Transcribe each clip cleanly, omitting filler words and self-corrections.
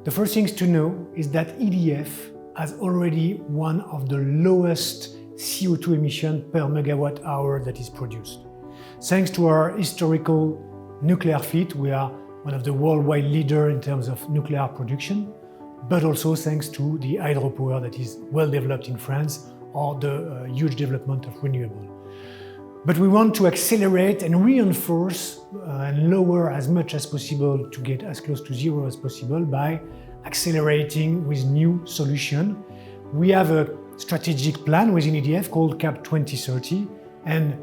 The first thing to know is that EDF has already one of the lowest CO2 emission per megawatt hour that is produced. Thanks to our historical nuclear fleet, we are one of the worldwide leaders in terms of nuclear production, but also thanks to the hydropower that is well developed in France or the huge development of renewable. But we want to accelerate and reinforce and lower as much as possible to get as close to zero as possible by accelerating with new solutions. We have a strategic plan within EDF called CAP 2030, and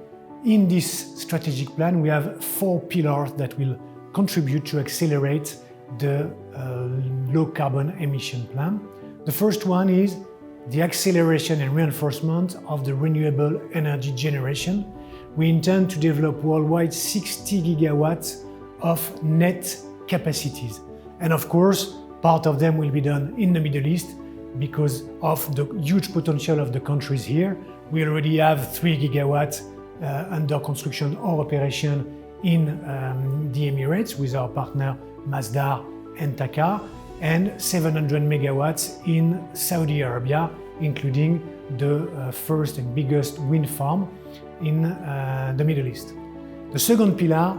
in this strategic plan we have 4 pillars that will contribute to accelerate the low carbon emission plan. The first one is the acceleration and reinforcement of the renewable energy generation. We intend to develop worldwide 60 gigawatts of net capacities. And of course, part of them will be done in the Middle East because of the huge potential of the countries here. We already have 3 gigawatts under construction or operation in the Emirates with our partner Masdar and TAQA, and 700 megawatts in Saudi Arabia, including the first and biggest wind farm in the Middle East. The second pillar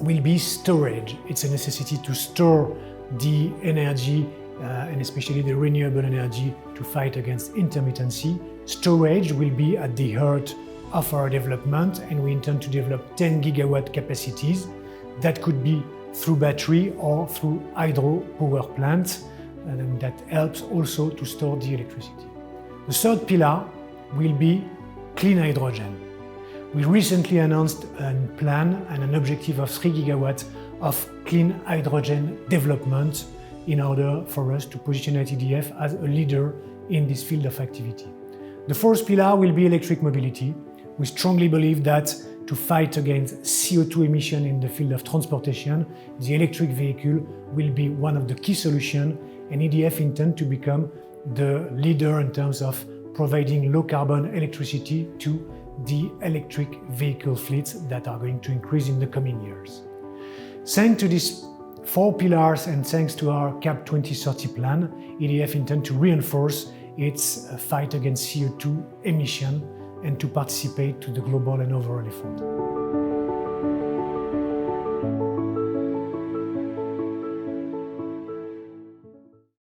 will be storage. It's a necessity to store the energy and especially the renewable energy to fight against intermittency. Storage will be at the heart of our development, and we intend to develop 10 gigawatt capacities that could be through battery or through hydro power plants, and that helps also to store the electricity. The third pillar will be clean hydrogen. We recently announced a plan and an objective of 3 gigawatts of clean hydrogen development in order for us to position EDF as a leader in this field of activity. The fourth pillar will be electric mobility. We strongly believe that to fight against CO2 emission in the field of transportation, the electric vehicle will be one of the key solutions, and EDF intends to become the leader in terms of providing low carbon electricity to the electric vehicle fleets that are going to increase in the coming years. Thanks to these 4 pillars and thanks to our CAP 2030 plan, EDF intends to reinforce its fight against CO2 emission and to participate to the global and overall effort.